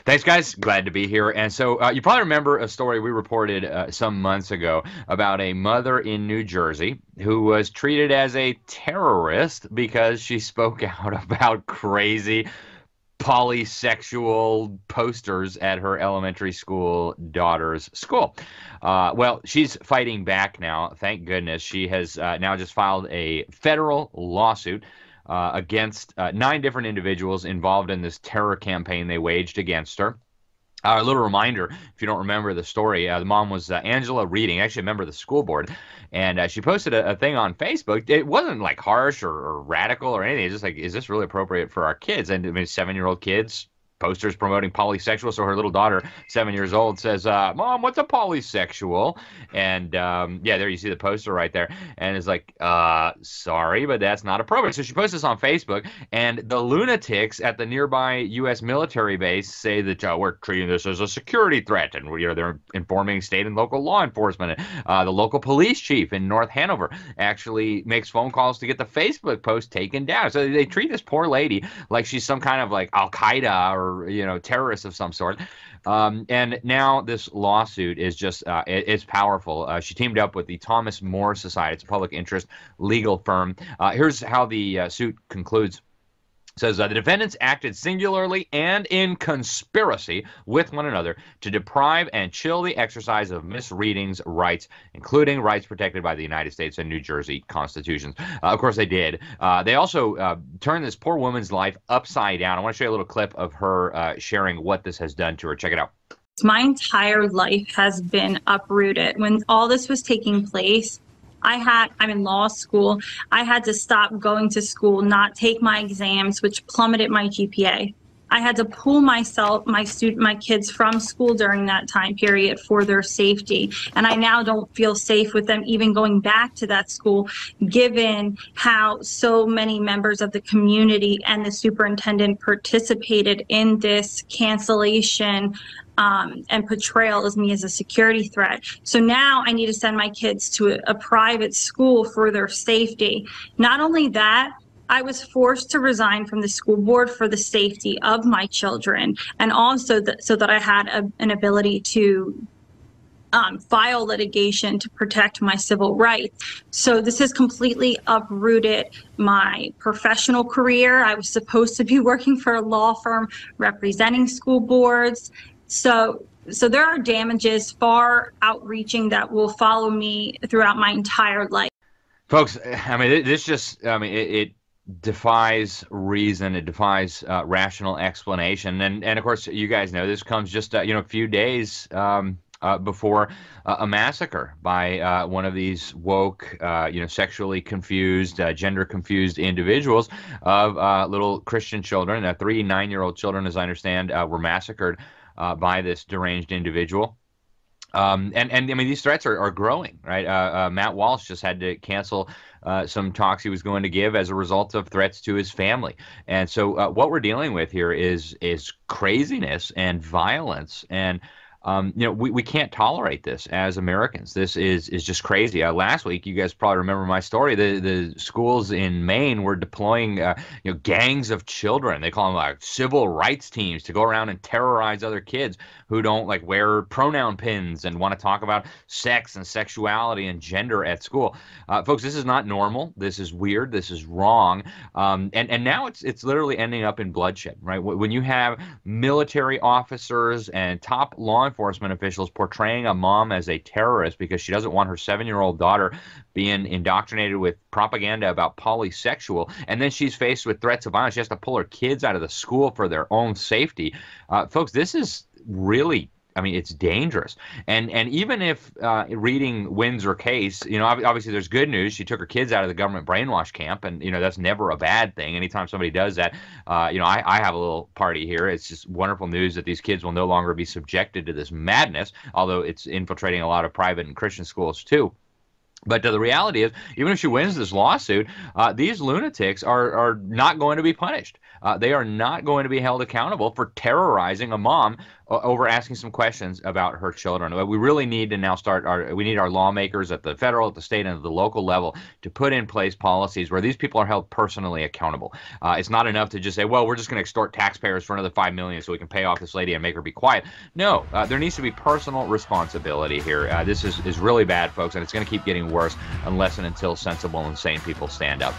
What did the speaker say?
Thanks, guys. Glad to be here. And so you probably remember a story we reported some months ago about a mother in New Jersey who was treated as a terrorist because she spoke out about crazy polysexual posters at her elementary school daughter's school. Well, she's fighting back now. Thank goodness. She has now just filed a federal lawsuit against 9 different individuals involved in this terror campaign they waged against her. A little reminder, if you don't remember the story, the mom was Angela Reading, actually a member of the school board, and she posted a thing on Facebook. It wasn't like harsh or radical or anything. It's just like, is this really appropriate for our kids? And I mean, 7-year-old kids, posters promoting polysexual. So her little daughter, 7 years old, says, "Mom, what's a polysexual?" And yeah, there you see the poster right there. And it's like, sorry, but that's not appropriate. So she posts this on Facebook, and the lunatics at the nearby U.S. military base say that we're treating this as a security threat, and they're informing state and local law enforcement. The local police chief in North Hanover actually makes phone calls to get the Facebook post taken down. So they treat this poor lady like she's some kind of like Al Qaeda or terrorists of some sort. And now this lawsuit is just, it's powerful. She teamed up with the Thomas More Society. It's a public interest legal firm. Here's how the suit concludes. It says the defendants acted singularly and in conspiracy with one another to deprive and chill the exercise of Miss Reading's rights, including rights protected by the United States and New Jersey constitutions. Of course, they did. They also turned this poor woman's life upside down. I want to show you a little clip of her sharing what this has done to her. Check it out. My entire life has been uprooted. When all this was taking place, I'm in law school. I had to stop going to school, not take my exams, which plummeted my GPA. I had to pull my kids from school during that time period for their safety. And I now don't feel safe with them even going back to that school, given how so many members of the community and the superintendent participated in this cancellation and portrayal of me as a security threat. So now I need to send my kids to a private school for their safety. Not only that, I was forced to resign from the school board for the safety of my children, and also so that I had an ability to file litigation to protect my civil rights. So this has completely uprooted my professional career. I was supposed to be working for a law firm representing school boards. So there are damages far outreaching that will follow me throughout my entire life. Folks, I mean, it defies reason. It defies rational explanation. And of course, you guys know this comes just a few days before a massacre by one of these woke, sexually confused, gender confused individuals of little Christian children. 3 9-year-old children, as I understand, were massacred by this deranged individual. And I mean, these threats are growing, right? Matt Walsh just had to cancel some talks he was going to give as a result of threats to his family. And so what we're dealing with here is craziness and violence. And we can't tolerate this as Americans. This is just crazy. Last week, you guys probably remember my story. The schools in Maine were deploying gangs of children. They call them like civil rights teams to go around and terrorize other kids who don't like wear pronoun pins and want to talk about sex and sexuality and gender at school. Folks, this is not normal. This is weird. This is wrong. And now it's literally ending up in bloodshed, right? When you have military officers and top law enforcement officials portraying a mom as a terrorist because she doesn't want her 7-year-old daughter being indoctrinated with propaganda about polysexual, and then she's faced with threats of violence. She has to pull her kids out of the school for their own safety. Folks, this is really, I mean, it's dangerous. And even if Reading wins her case, obviously there's good news. She took her kids out of the government brainwash camp, and that's never a bad thing. Anytime somebody does that, I have a little party here. It's just wonderful news that these kids will no longer be subjected to this madness, although it's infiltrating a lot of private and Christian schools too. But the reality is, even if she wins this lawsuit, these lunatics are not going to be punished. they are not going to be held accountable for terrorizing a mom over asking some questions about her children. We really need to now we need our lawmakers at the federal, at the state, and at the local level to put in place policies where these people are held personally accountable. It's not enough to just say, well, we're just going to extort taxpayers for another $5 million so we can pay off this lady and make her be quiet. No, there needs to be personal responsibility here. This is really bad, folks, and it's going to keep getting worse unless and until sensible and sane people stand up.